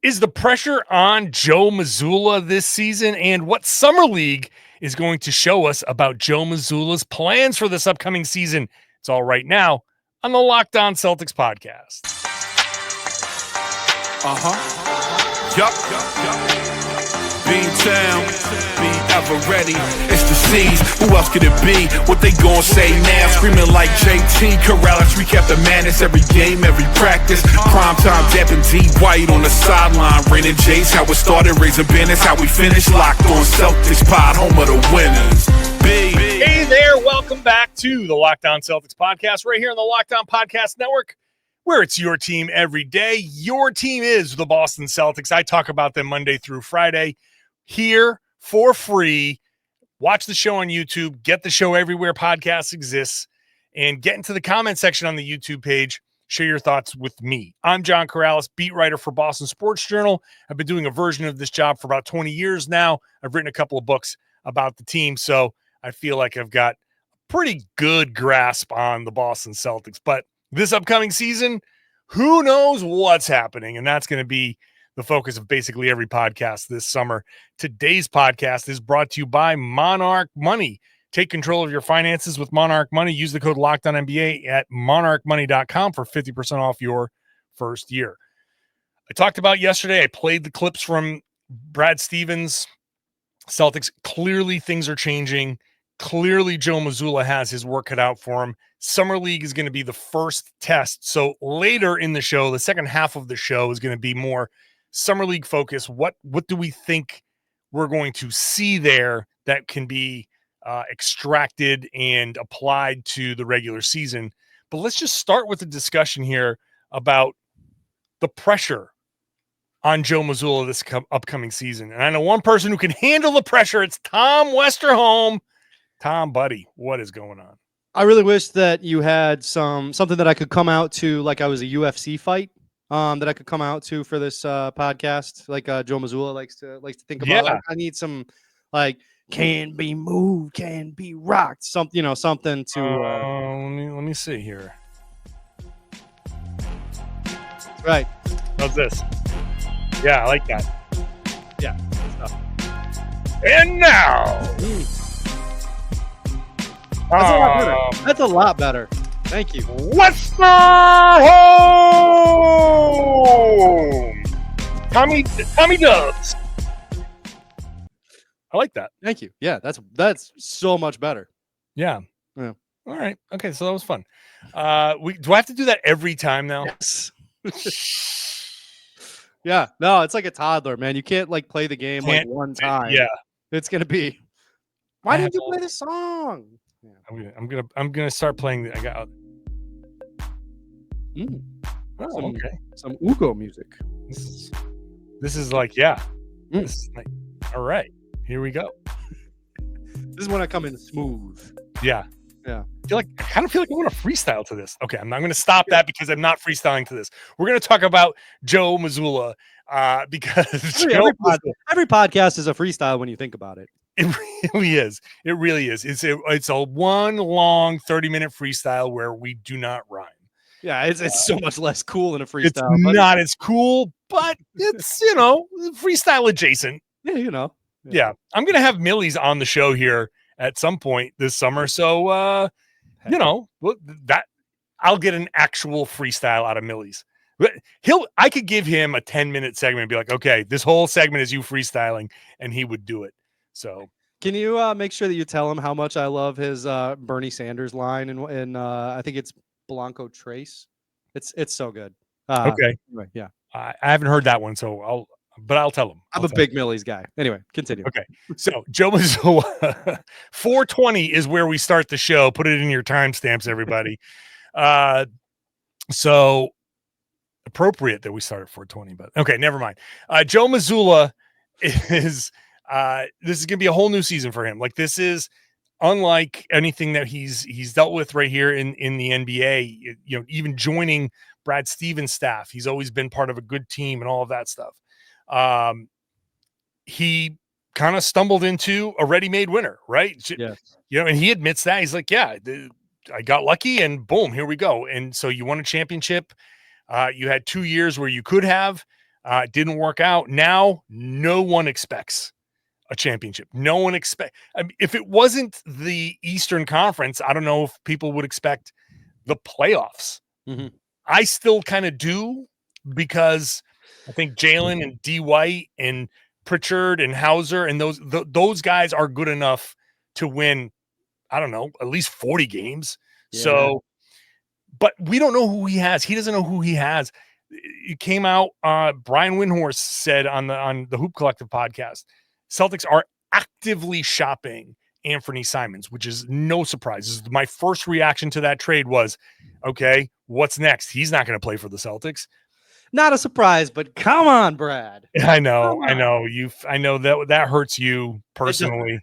Is the pressure on Joe Mazzulla this season? And what Summer League is going to show us about Joe Mazzulla's plans for this upcoming season? It's all right now on the Locked On Celtics podcast. Beantown, be ever ready. It's the C's. Who else could it be? What they gon' say now? Screaming like JT, Karalis. We kept the madness every game, every practice. Primetime Depp and D White on the sideline. Raining J's, how it started, raising business, how we finished. Locked On Celtics pod, home of the winners. Hey there, welcome back to the Locked On Celtics podcast, right here on the Locked On Podcast Network, where it's your team every day. Your team is the Boston Celtics. I talk about them Monday through Friday here for free. Watch the show on YouTube, get the show everywhere podcasts exist, and get into the comment section on the YouTube page. Share your thoughts with me. I'm John Karalis, beat writer for Boston Sports Journal. I've been doing a version of this job for about 20 years now. I've written a couple of books about the team, so I feel like I've got a pretty good grasp on the Boston Celtics. But this upcoming season, who knows what's happening? And that's going to be the focus of basically every podcast this summer. Today's podcast is brought to you by Monarch Money. Take control of your finances with Monarch Money. Use the code LOCKEDONNBA at monarchmoney.com for 50% off your first year. I talked about yesterday, I played the clips from Brad Stevens. Celtics, clearly things are changing. Clearly Joe Mazzulla has his work cut out for him. Summer League is going to be the first test. So later in the show, the second half of the show is going to be more Summer League focus. What do we think we're going to see there that can be extracted and applied to the regular season? But let's just start with the discussion here about the pressure on Joe Mazzulla this upcoming season. And I know one person who can handle the pressure. It's Tom Westerholm. Tom, buddy, what is going on? I really wish that you had something that I could come out to, like I was a UFC fight, that I could come out to for this podcast, like Joe Mazzulla likes to think about. Yeah. I need some like can be moved, can be rocked, something to. Let me see here. Right. How's this? Yeah, I like that. Yeah. And now. That's a lot better. That's a lot better. Thank you. Westerholm! Tommy Dubs. I like that. Thank you. Yeah, that's so much better. Yeah. Yeah. All right. Okay, so that was fun. Do I have to do that every time now? Yes. Yeah. No, it's like a toddler, man. You can't like play the game like one time. Yeah. It's gonna be. Why didn't you play the song? Yeah. I'm gonna start playing. I got. Some Ugo music. This is like, yeah. This is like, all right, here we go. This is when I come in smooth. Yeah. Yeah. I kind of feel like I want to freestyle to this. Okay, I'm not going to stop that because I'm not freestyling to this. We're going to talk about Joe Mazzulla because every podcast is a freestyle when you think about it. It really is. It really is. It's a one long 30-minute freestyle where we do not rhyme. Yeah, it's so much less cool than a freestyle. It's not as cool, but it's, freestyle adjacent. Yeah, Yeah. I'm going to have Millie's on the show here at some point this summer. So, that I'll get an actual freestyle out of Millie's. I could give him a 10-minute segment and be like, okay, this whole segment is you freestyling, and he would do it. So can you make sure that you tell him how much I love his Bernie Sanders line and I think it's Blanco Trace. It's so good. Okay. Anyway, yeah. I haven't heard that one, so I'll tell him. I'm a big Millie's guy. Anyway, continue. Okay. So Joe Mazzulla, 420 is where we start the show. Put it in your timestamps, everybody. So appropriate that we start at 420, but okay, never mind. Joe Mazzulla is this is gonna be a whole new season for him. Like, this is unlike anything that he's dealt with right here in the NBA. Even joining Brad Stevens' staff, he's always been part of a good team and all of that stuff. He kind of stumbled into a ready-made winner, right? Yeah. And he admits that. He's like, yeah, I got lucky and boom, here we go. And so you won a championship. You had 2 years where you could have, It didn't work out. Now, no one expects a championship. No one if it wasn't the Eastern Conference, I don't know if people would expect the playoffs. Mm-hmm. I still kind of do, because I think Jaylen and D. White and Pritchard and Hauser and those guys are good enough to win, I don't know, at least 40 games. Yeah. So, but we don't know who he has. He doesn't know who he has. It came out, Brian Windhorst said on the Hoop Collective podcast, Celtics are actively shopping Anthony Simons, which is no surprise. My first reaction to that trade was, okay, what's next? He's not going to play for the Celtics. Not a surprise, but come on, Brad. I know that hurts you personally.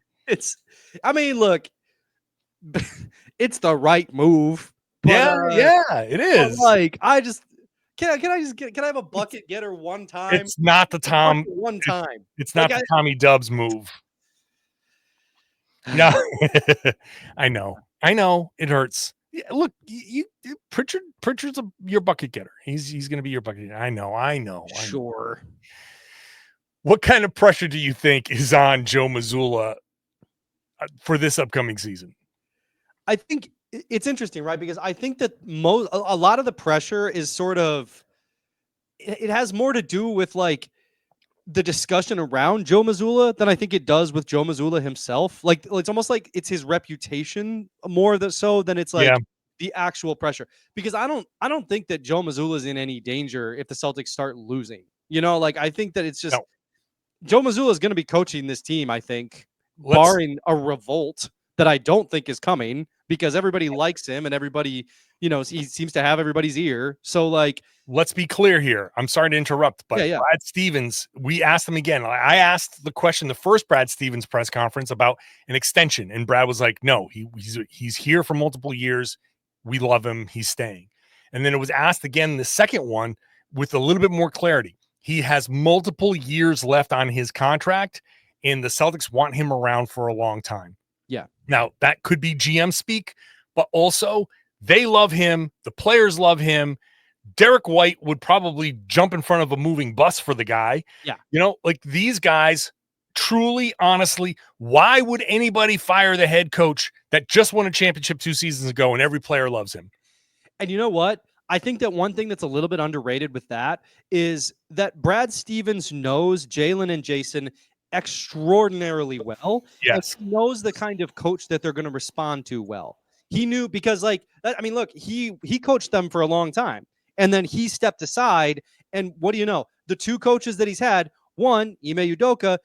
I mean, look, it's the right move. But, yeah, it is. Like, can I have a bucket getter one time? It's not the Tom one time. It's not the Tommy Dubs move. No, I know it hurts. Yeah, look, Pritchard's your bucket getter. He's going to be your bucket getter. I know. Sure. What kind of pressure do you think is on Joe Mazzulla for this upcoming season? I think it's interesting, right? Because I think that a lot of the pressure is sort of, it has more to do with like the discussion around Joe Mazzulla than I think it does with Joe Mazzulla himself. Like, it's almost like it's his reputation more than it's like the actual pressure. Because I don't think that Joe Mazzulla is in any danger if the Celtics start losing. You know, like, I think that it's just Joe Mazzulla is going to be coaching this team, I think, barring a revolt that I don't think is coming, because everybody likes him and everybody, he seems to have everybody's ear. So, like, let's be clear here. I'm sorry to interrupt, but Brad Stevens, we asked him again. I asked the question, the first Brad Stevens press conference, about an extension, and Brad was like, no, he's here for multiple years. We love him. He's staying. And then it was asked again, the second one, with a little bit more clarity. He has multiple years left on his contract, and the Celtics want him around for a long time. Yeah. Now, that could be GM speak, but also they love him. The players love him. Derrick White would probably jump in front of a moving bus for the guy. Yeah. Like, these guys, truly, honestly, why would anybody fire the head coach that just won a championship 2 seasons ago and every player loves him? And you know what? I think that one thing that's a little bit underrated with that is that Brad Stevens knows Jaylen and Jayson extraordinarily well. Yes. And he knows the kind of coach that they're going to respond to well. He knew, because, like, I mean, look, he coached them for a long time, and then he stepped aside. And what do you know? The two coaches that he's had, one, Ime Udoka,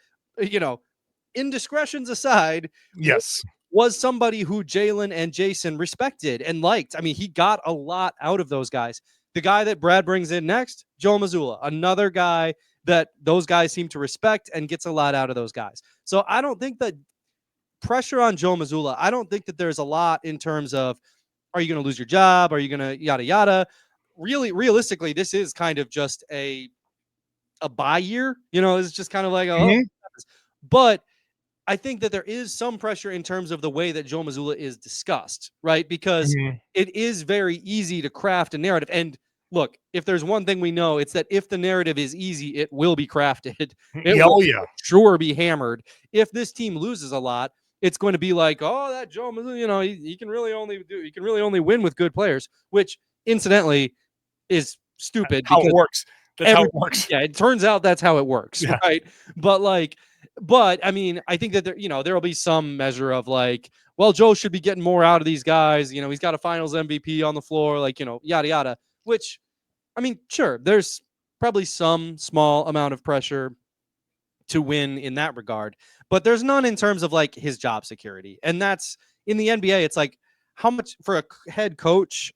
indiscretions aside, yes, was somebody who Jaylen and Jayson respected and liked. I mean, he got a lot out of those guys. The guy that Brad brings in next, Joe Mazzulla, another guy that those guys seem to respect and gets a lot out of those guys. So I don't think that pressure on Joe Mazzulla, I don't think that there's a lot in terms of, are you going to lose your job? Are you going to yada, yada? Really, realistically, this is kind of just a bye year. It's just kind of like, but I think that there is some pressure in terms of the way that Joe Mazzulla is discussed, right? Because it is very easy to craft a narrative. And look, if there's one thing we know, it's that if the narrative is easy, it will be crafted. It will sure be hammered. If this team loses a lot, it's going to be like, oh, that Joe Mazzulla, he can really only win with good players, which incidentally is stupid. How it works. That's how it works. Yeah, it turns out that's how it works, right? But I mean, I think that there'll be some measure of like, well, Joe should be getting more out of these guys. He's got a Finals MVP on the floor, like, yada yada. Which, I mean, sure, there's probably some small amount of pressure to win in that regard, but there's none in terms of like his job security. And that's in the NBA. It's like, how much for a head coach?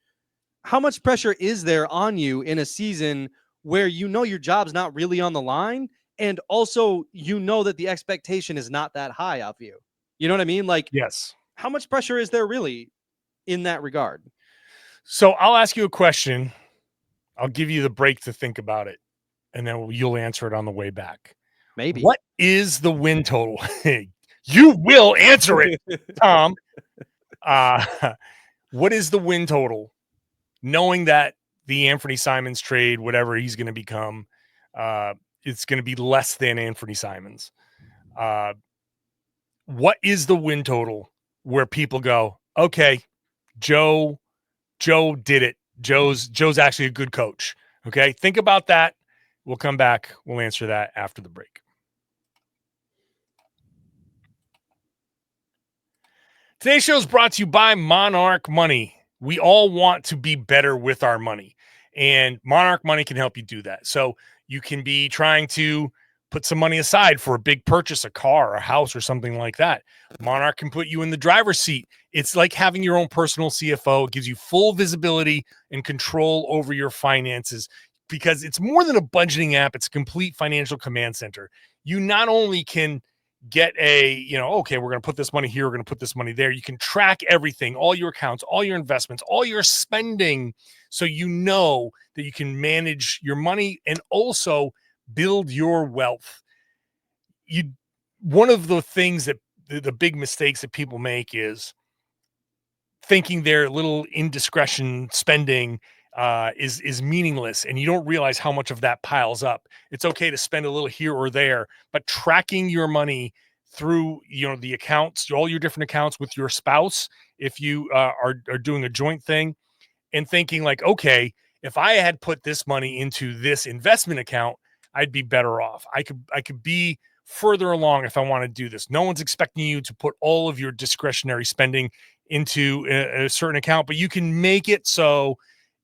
How much pressure is there on you in a season where your job's not really on the line? And also, that the expectation is not that high of you. You know what I mean? Like, yes. How much pressure is there really in that regard? So I'll ask you a question. I'll give you the break to think about it, and then you'll answer it on the way back. Maybe. What is the win total? You will answer it, Tom. What is the win total? Knowing that the Anthony Simons trade, whatever he's going to become, It's going to be less than Anthony Simons. What is the win total where people go, okay, Joe did it. Joe's actually a good coach. Okay, think about that. We'll come back. We'll answer that after the break. Today's show is brought to you by Monarch Money. We all want to be better with our money, and Monarch Money can help you do that. So you can be trying to put some money aside for a big purchase, a car, a house, or something like that. Monarch can put you in the driver's seat. It's like having your own personal CFO. It gives you full visibility and control over your finances because it's more than a budgeting app. It's a complete financial command center. You not only can get okay, we're going to put this money here, we're going to put this money there. You can track everything, all your accounts, all your investments, all your spending, so you know that you can manage your money and also build your wealth. One of the things that the big mistakes that people make is thinking their little indiscretion spending is meaningless, and you don't realize how much of that piles up. It's okay to spend a little here or there, but tracking your money through the accounts, all your different accounts with your spouse, if you are doing a joint thing, and thinking like, okay, if I had put this money into this investment account, I'd be better off. I could be further along if I want to do this. No one's expecting you to put all of your discretionary spending into a certain account, but you can make it so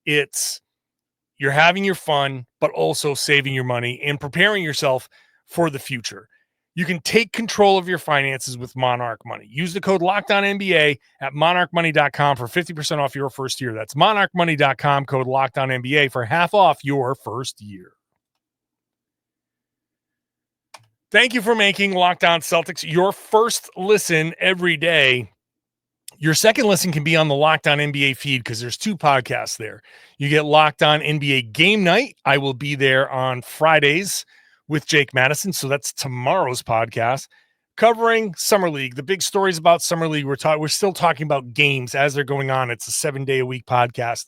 you're having your fun, but also saving your money and preparing yourself for the future. You can take control of your finances with Monarch Money. Use the code LOCKEDONNBA at monarchmoney.com for 50% off your first year. That's monarchmoney.com, code LOCKEDONNBA for half off your first year. Thank you for making Locked On Celtics your first listen every day. Your second listen can be on the Locked On NBA feed because there's 2 podcasts there. You get Locked On NBA Game Night. I will be there on Fridays with Jake Madison. So that's tomorrow's podcast covering Summer League. The big stories about Summer League. We're still talking about games as they're going on. It's a 7-day-a-week podcast.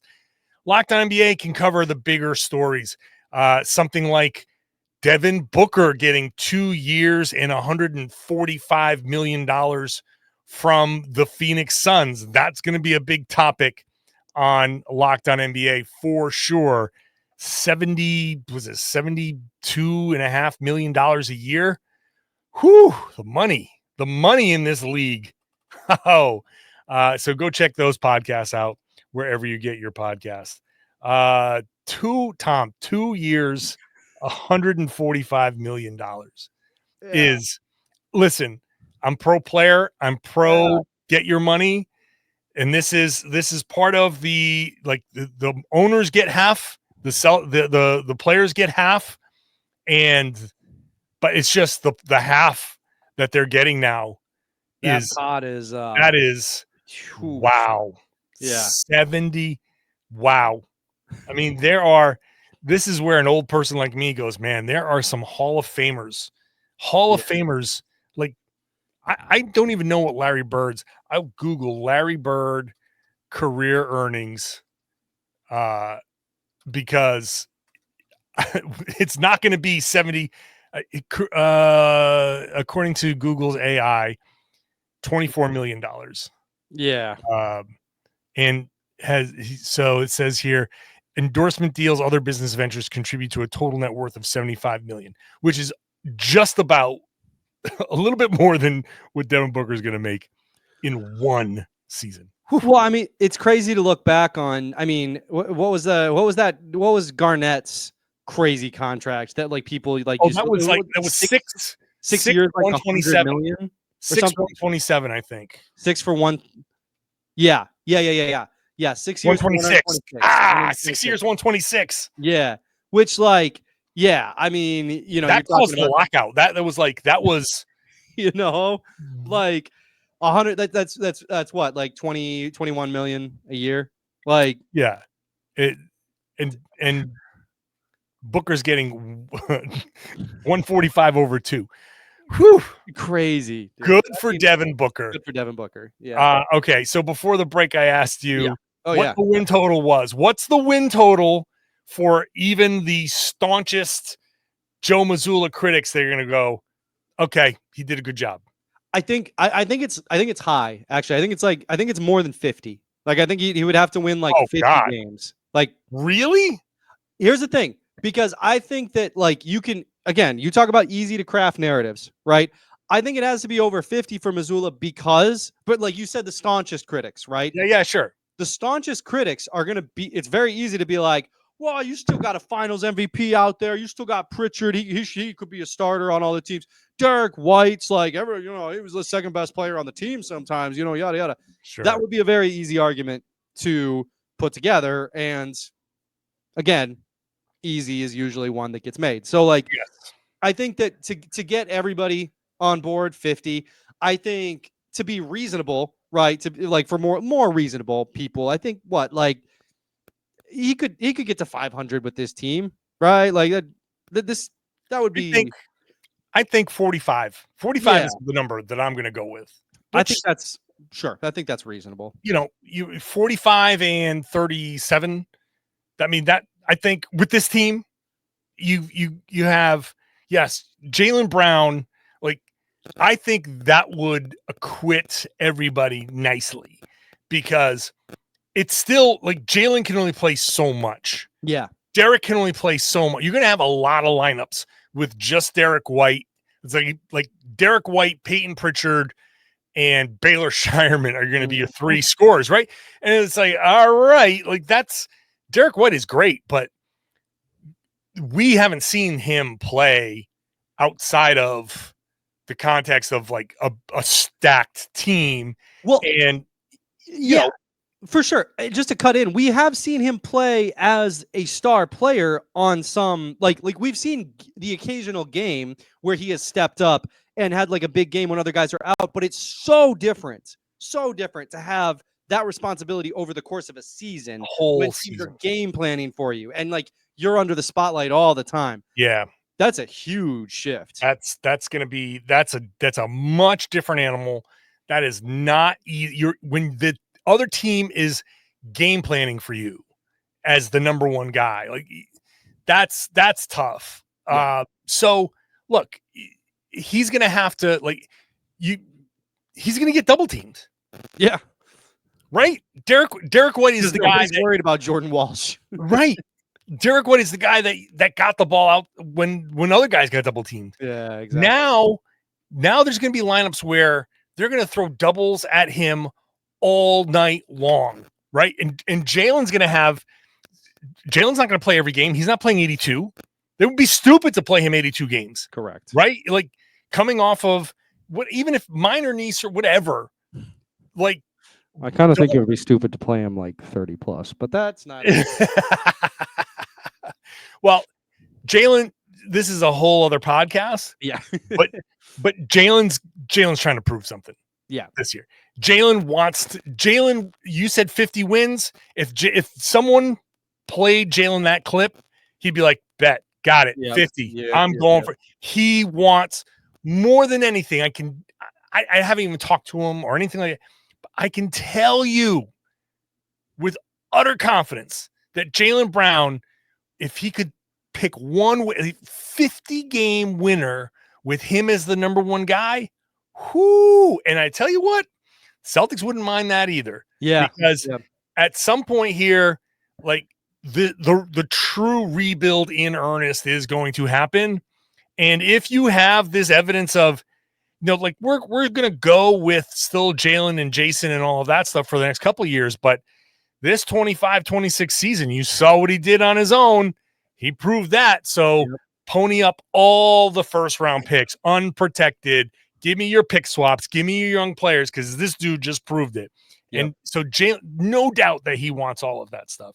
Locked On NBA can cover the bigger stories. Something like Devin Booker getting 2 years and $145 million from the Phoenix Suns. That's going to be a big topic on Locked On NBA for sure. $72.5 million a year. Whew, the money in this league. So go check those podcasts out wherever you get your podcast. 2 years, $145 million is, listen, I'm pro player. I'm pro get your money. And this is part of the owners get half, the players get half, but it's just the half that they're getting now. That is wow. Yeah. 70. Wow. I mean, this is where an old person like me goes, man, there are some Hall of Famers. Like, I don't even know what Larry Bird's. I'll Google Larry Bird career earnings because it's not going to be 70. According to Google's AI, $24 million. Yeah. So it says here, endorsement deals, other business ventures contribute to a total net worth of $75 million, which is just about a little bit more than what Devin Booker is going to make in one season. Well, I mean, it's crazy to look back on. I mean, what was Garnett's crazy contract that like people like? Oh, that was six years, like 127 million, or 627, I think. 6 for one. Yeah. 6 years, 126. 6 years, 126. Yeah, which like. Yeah, I mean, that caused the lockout. That was like 100. That's what, like 21 million a year. Like, yeah, and Booker's getting 145 over 2. Whew, crazy. Dude. Good for Devin Booker. Good for Devin Booker. Yeah. Okay, so before the break, I asked you what the win total was. What's the win total for even the staunchest Joe Mazzulla critics, they're going to go, okay, he did a good job. I think it's high, actually. I think it's more than 50. Like, I think he would have to win like 50 games. Like, really? Here's the thing, because I think that, like, you can, again, you talk about easy to craft narratives, right? I think it has to be over 50 for Mazzulla because, but like you said, the staunchest critics, right? Yeah, sure. The staunchest critics are going to be, it's very easy to be like, well, you still got a finals MVP out there. You still got Pritchard. He could be a starter on all the teams. Derrick White's like, he was the second best player on the team sometimes, yada, yada. Sure. That would be a very easy argument to put together. And again, easy is usually one that gets made. So, like, yes. I think that to get everybody on board 50, I think to be reasonable, right? To like for more reasonable people, I think he could get to 500 with this team, right? Like that would be. I think 45. 45 is the number that I'm going to go with. I think that's reasonable. You 45 and 37. I mean, that I think with this team, you have, yes, Jaylen Brown. Like, I think that would acquit everybody nicely, because it's still like Jaylen can only play so much. Yeah. Derrick can only play so much. You're going to have a lot of lineups with just Derrick White. It's like Derrick White, Peyton Pritchard, and Baylor Shireman are going to be your three scorers, right? And it's like, all right, like Derrick White is great, but we haven't seen him play outside of the context of like a stacked team. Well, and for sure. Just to cut in, we have seen him play as a star player on some, like we've seen the occasional game where he has stepped up and had like a big game when other guys are out, but it's so different to have that responsibility over the course of a season, when teams are game planning for you and like you're under the spotlight all the time. Yeah. That's a huge shift. That's going to be, that's a much different animal. That is not easy. When the other team is game planning for you as the number one guy, like that's tough. Yeah. So look, he's going to have to he's going to get double teamed. Yeah. Right. Derrick White is the guy that's worried about Jordan Walsh. Right. Derrick White is the guy that got the ball out when other guys got double teamed. Yeah, exactly. Now there's going to be lineups where they're going to throw doubles at him all night long, right? And Jaylen's not going to play every game. He's not playing 82. It would be stupid to play him 82 games. Correct. Right? Like, coming off of even if minor knee or whatever, like, I kind of think it would be stupid to play him like 30 plus, but that's not. Well, Jaylen, this is a whole other podcast. Yeah. but Jaylen's trying to prove something. Yeah. This year. Jaylen, you said 50 wins. If someone played Jaylen that clip, he'd be like, bet, got it, 50. Yeah, I'm going for it. He wants more than anything. I haven't even talked to him or anything like that. But I can tell you with utter confidence that Jaylen Brown, if he could pick one 50-game winner with him as the number one guy, whoo! And I tell you what, Celtics wouldn't mind that either. Yeah, because at some point here, like the true rebuild in earnest is going to happen. And if you have this evidence of, like we're gonna go with still Jaylen and Jayson and all of that stuff for the next couple of years, but this 25-26 season, you saw what he did on his own. He proved that. So pony up all the first round picks, unprotected. Give me your pick swaps. Give me your young players, because this dude just proved it. Yep. And so Jaylen, no doubt that he wants all of that stuff.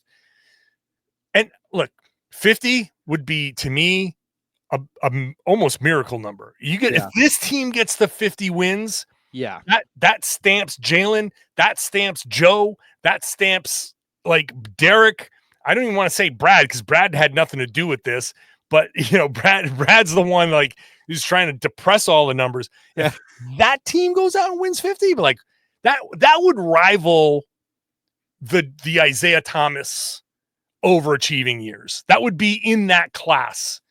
And look, 50 would be, to me, a almost miracle number. If this team gets the 50 wins, that stamps Jaylen, that stamps Joe, that stamps like Derrick. I don't even want to say Brad, because Brad had nothing to do with this, but Brad's the one like who's trying to depress all the numbers. If that team goes out and wins 50, but like that would rival the Isaiah Thomas overachieving years. That would be in that class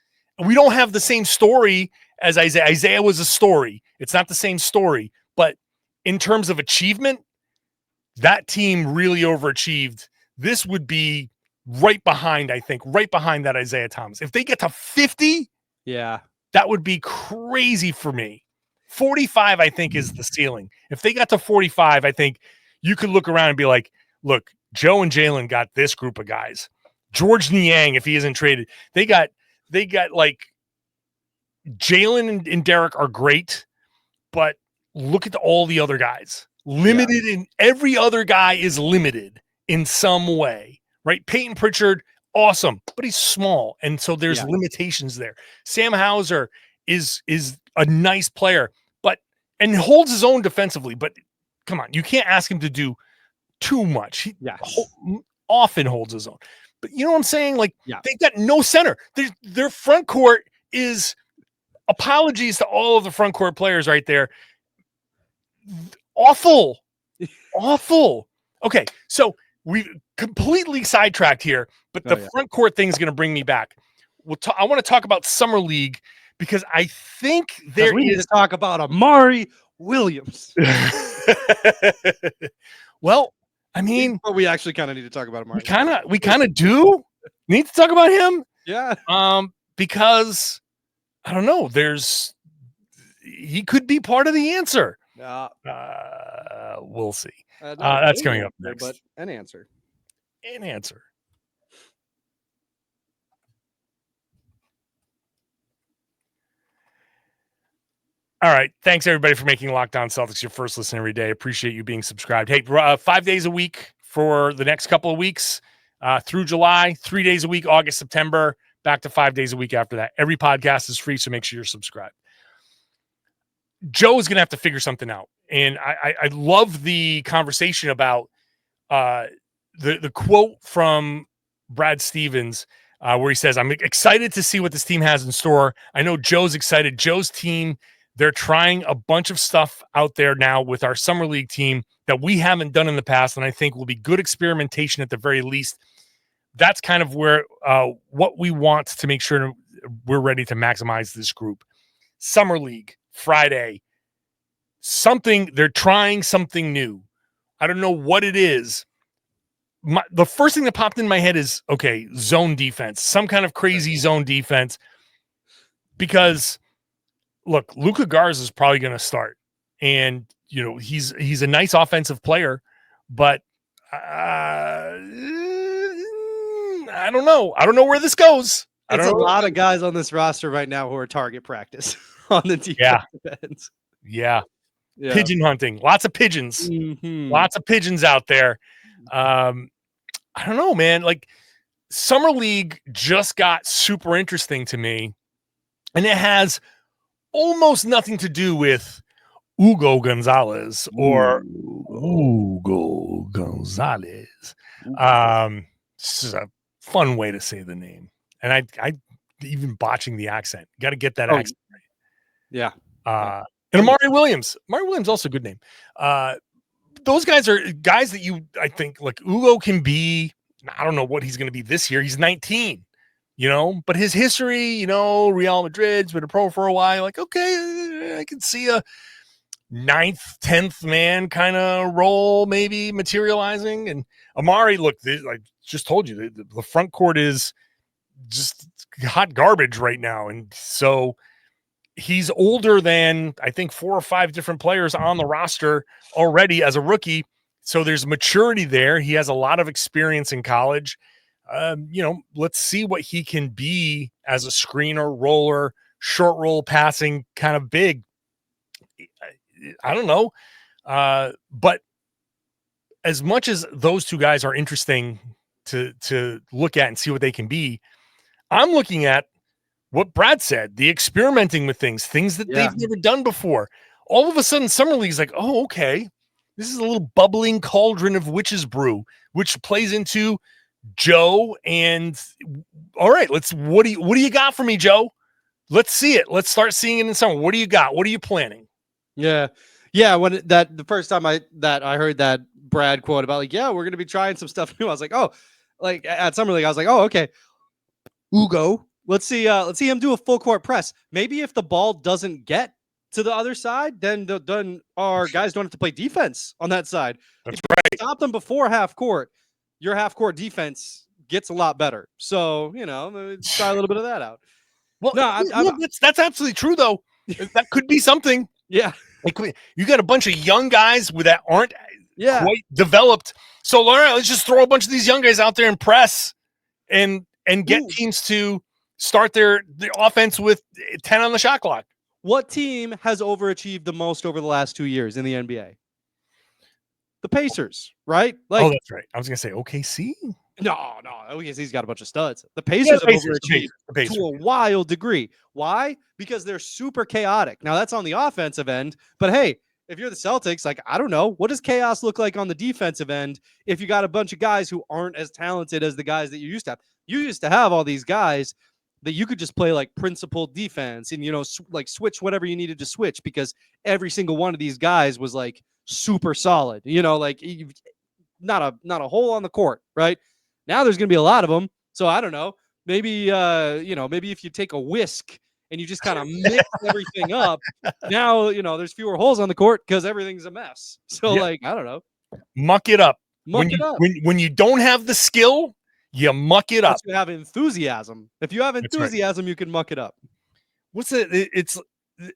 we don't have the same story as Isaiah. Isaiah was a story. It's not the same story, but in terms of achievement, that team really overachieved. This would be right behind, I think, right behind that Isaiah Thomas. If they get to 50, that would be crazy for me. 45, I think, is the ceiling. If they got to 45, I think you could look around and be like, look, Joe and Jaylen got this group of guys. George Niang, if he isn't traded, they got like Jaylen and Derrick are great, but look at all the other guys. Limited in every other guy is limited in some way, right? Peyton Pritchard, awesome, but he's small, and so there's limitations there. Sam Hauser is a nice player, and holds his own defensively, but come on, you can't ask him to do too much. He often holds his own. But you know what I'm saying? Like, they've got no center. Their front court is, apologies to all of the front court players right there, awful. Okay, so we completely sidetracked here, but the front court thing is going to bring me back. I want to talk about Summer League, because I think we need to talk about Amari Williams. Well, I mean, but we actually kind of need to talk about Amari. We kind of do need to talk about him. Yeah. Because I don't know, he could be part of the answer. We'll see. That's coming up next. But an answer. All right. Thanks, everybody, for making Locked On Celtics your first listen every day. Appreciate you being subscribed. Hey, 5 days a week for the next couple of weeks through July, 3 days a week, August, September, back to 5 days a week after that. Every podcast is free, so make sure you're subscribed. Joe is going to have to figure something out. And I love the conversation about the quote from Brad Stevens where he says, I'm excited to see what this team has in store. I know Joe's excited. Joe's team, they're trying a bunch of stuff out there now with our Summer League team that we haven't done in the past, and I think will be good experimentation at the very least. That's kind of where what we want to make sure we're ready to maximize this group. Summer League, Friday, they're trying something new. I don't know what it is. The first thing that popped in my head is, okay, zone defense, some kind of crazy zone defense, because look, Luka Garza is probably going to start, and you know he's a nice offensive player, but I don't know. I don't know where this goes. It's a lot of guys on this roster right now who are target practice on the defensive ends. Yeah. Pigeon hunting. Lots of pigeons. Mm-hmm. Lots of pigeons out there. I don't know, man. Like, Summer League just got super interesting to me, and it has almost nothing to do with Hugo Gonzalez or Hugo Gonzalez. This is a fun way to say the name, and I even botching the accent. Got to get that accent right. Yeah. And Amari Williams. Amari Williams, also a good name. Those guys are guys that I think, like, Hugo can be, I don't know what he's going to be this year. He's 19, but his history, Real Madrid's been a pro for a while. Like, okay, I can see a 9th, 10th man kind of role maybe materializing. And Amari, look, I just told you, the front court is just hot garbage right now. And so he's older than, I think, 4 or 5 different players on the roster already as a rookie. So there's maturity there. He has a lot of experience in college. Let's see what he can be as a screener, roller, short roll passing kind of big. I don't know. But as much as those two guys are interesting to look at and see what they can be, I'm looking at what Brad said, the experimenting with things that they've never done before. All of a sudden, Summer League's like, oh, okay, this is a little bubbling cauldron of witch's brew, which plays into Joe. And all right, what do you got for me, Joe? Let's see it. Let's start seeing it in summer. What do you got? What are you planning? Yeah. When the first time I heard that Brad quote about, like, we're going to be trying some stuff new, I was like, oh, like at Summer League, I was like, oh, okay, Hugo. Let's see him do a full court press. Maybe if the ball doesn't get to the other side, then our guys don't have to play defense on that side. That's if you stop them before half court, your half court defense gets a lot better. So, try a little bit of that out. Well, that's absolutely true, though. That could be something. Yeah. You got a bunch of young guys that aren't quite developed. So, Laura, let's just throw a bunch of these young guys out there and press and get teams to start the offense with 10 on the shot clock. What team has overachieved the most over the last 2 years in the NBA? The Pacers, right? That's right. I was going to say OKC. No. OKC's got a bunch of studs. The Pacers have overachieved to a wild degree. Why? Because they're super chaotic. Now, that's on the offensive end. But, hey, if you're the Celtics, I don't know. What does chaos look like on the defensive end if you got a bunch of guys who aren't as talented as the guys that you used to have? You used to have all these guys that you could just play principled defense and, switch whatever you needed to switch because every single one of these guys was super solid, not a hole on the court, right? Now there's going to be a lot of them. So I don't know, maybe if you take a whisk and you just kind of mix everything up, now, there's fewer holes on the court because everything's a mess. So I don't know. Muck it up. When you don't have the skill, you muck it up. You have enthusiasm. If you have enthusiasm, you can muck it up. What's it? It's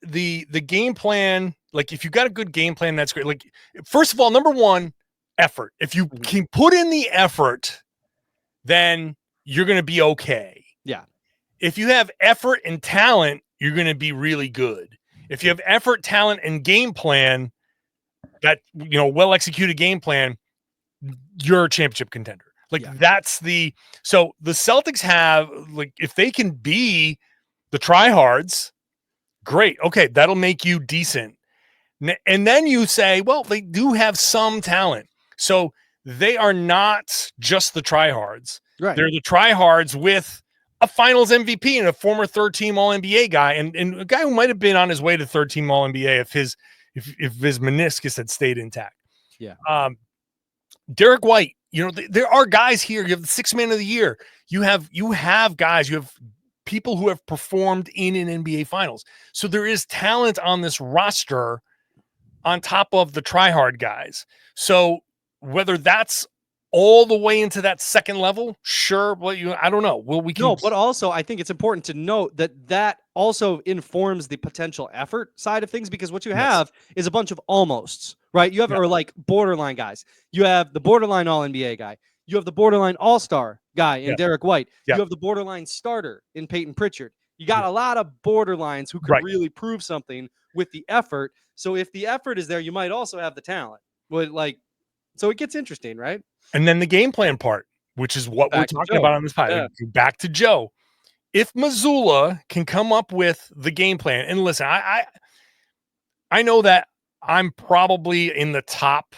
the game plan. If you got a good game plan, that's great. First of all, number one, effort. If you can put in the effort, then you're going to be okay. Yeah. If you have effort and talent, you're going to be really good. If you have effort, talent, and game plan, that well-executed game plan, you're a championship contender. That's so the Celtics have, if they can be the tryhards, great. Okay, that'll make you decent. And then you say, well, they do have some talent. So they are not just the tryhards. Right. They're the tryhards with a finals MVP and a former third-team All-NBA guy and a guy who might have been on his way to third-team All-NBA if his meniscus had stayed intact. Yeah. Derrick White, there are guys here. You have the sixth man of the year. You have guys. You have people who have performed in an NBA Finals. So there is talent on this roster on top of the tryhard guys. So whether that's all the way into that second level, sure. Well, I don't know. But also I think it's important to note that also informs the potential effort side of things because what you have is a bunch of almosts, right? You have borderline guys. You have the borderline All-NBA guy. You have the borderline All-Star guy in Derrick White. You have the borderline starter in Peyton Pritchard. You got a lot of borderlines who could really prove something with the effort. So if the effort is there, you might also have the talent. So it gets interesting, right? And then the game plan part, which is what we're talking about on this podcast. Yeah. Back to Joe. If Mazzulla can come up with the game plan, and listen, I know that I'm probably in the top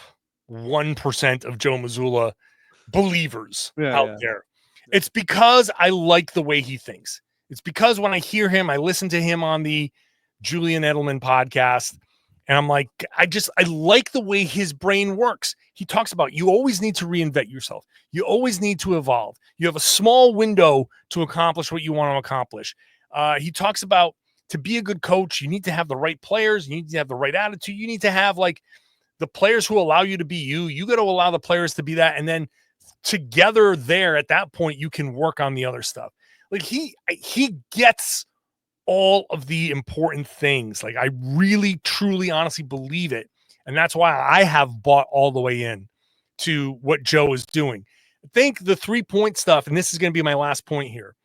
1% of Joe Mazzulla believers out there. It's because I like the way he thinks. It's because when I hear him, I listen to him on the Julian Edelman podcast, and I'm like, I like the way his brain works. He talks about you always need to reinvent yourself. You always need to evolve. You have a small window to accomplish what you want to accomplish. He talks about to be a good coach, you need to have the right players. You need to have the right attitude. You need to have the players who allow you to be you. You got to allow the players to be that. And then together there at that point, you can work on the other stuff. He gets all of the important things. I really, truly, honestly believe it. And that's why I have bought all the way in to what Joe is doing. I think the 3-point stuff, and this is going to be my last point here.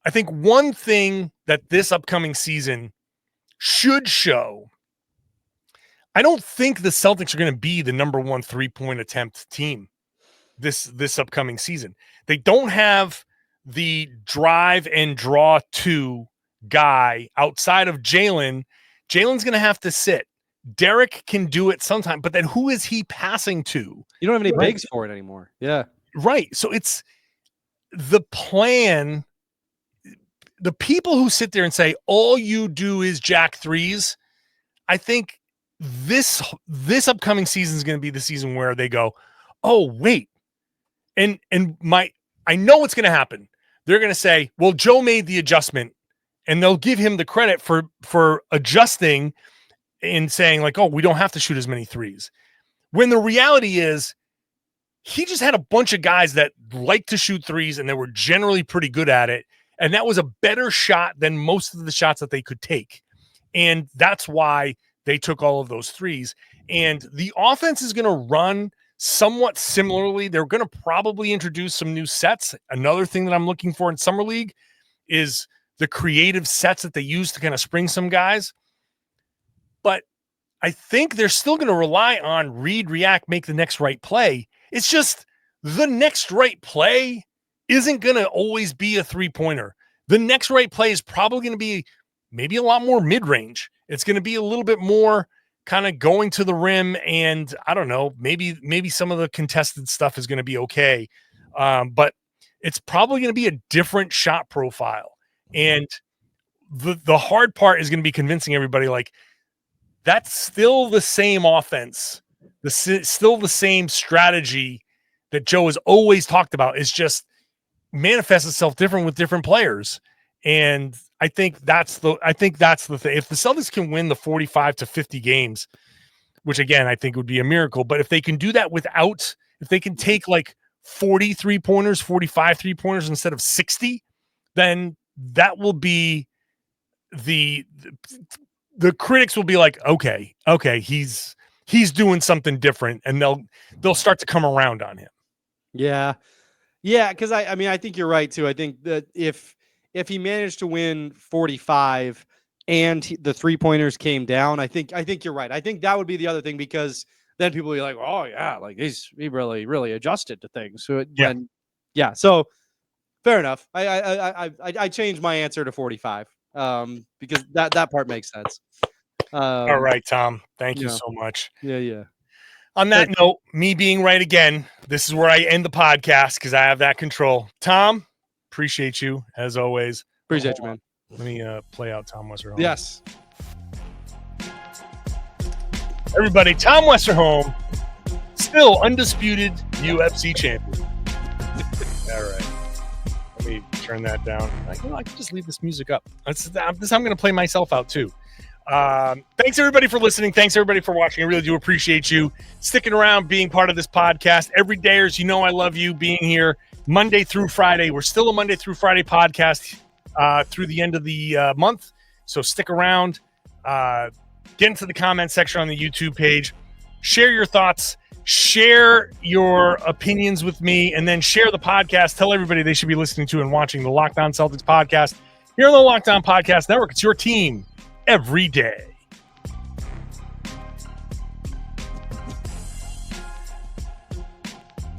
I think one thing that this upcoming season should show, I don't think the Celtics are going to be the number one 3-point attempt team this upcoming season. They don't have the drive and draw to guy outside of Jaylen. Jaylen's going to have to sit. Derrick can do it sometime, but then who is he passing to? You don't have any bigs for it anymore. Yeah. Right. So it's the plan. The people who sit there and say, all you do is jack threes. I think this upcoming season is going to be the season where they go, oh, wait. And I know what's going to happen. they're going to say, well, Joe made the adjustment, and they'll give him the credit for adjusting and saying like, oh, we don't have to shoot as many threes. When the reality is he just had a bunch of guys that like to shoot threes and they were generally pretty good at it. And that was a better shot than most of the shots that they could take. And that's why they took all of those threes. And the offense is going to run somewhat similarly. They're going to probably introduce some new sets. Another thing that I'm looking for in Summer League is the creative sets that they use to kind of spring some guys. But I think they're still going to rely on read, react, make the next right play. It's just the next right play isn't going to always be a three-pointer. The next right play is probably going to be maybe a lot more mid-range. It's going to be a little bit more kind of going to the rim, and I don't know, maybe some of the contested stuff is going to be okay. But it's probably going to be a different shot profile. And the hard part is going to be convincing everybody like that's still the same offense, still the same strategy that Joe has always talked about. It's just manifests itself different with different players. And I think that's the thing. If the Celtics can win the 45 to 50 games, which again, I think would be a miracle, but if they can do that if they can take like 40 3-pointers, 45 3-pointers instead of 60, then that will be the critics will be like, okay, he's doing something different, and they'll start to come around on him. Yeah, because I think you're right too. I think that if he managed to win 45 and the 3-pointers came down, I think you're right. I think that would be the other thing, because then people will be like, oh yeah, like he really adjusted to things. So so fair enough. I changed my answer to 45 because that part makes sense. All right, Tom. Thank you so much. Yeah. On that note, me being right again, this is where I end the podcast because I have that control. Tom, appreciate you as always. Appreciate you, man. Let me play out Tom Westerholm. Yes. Everybody, Tom Westerholm, still undisputed UFC champion. All right. Let me turn that down. I can just leave this music up. This I'm going to play myself out too. Thanks everybody for listening. Thanks everybody for watching. I really do appreciate you sticking around, being part of this podcast. Every dayers, I love you being here Monday through Friday. We're still a Monday through Friday podcast through the end of the month. So stick around, get into the comment section on the YouTube page, share your thoughts, share your opinions with me, and then share the podcast. Tell everybody they should be listening to and watching the Locked On Celtics podcast here on the Locked On Podcast Network. It's your team every day.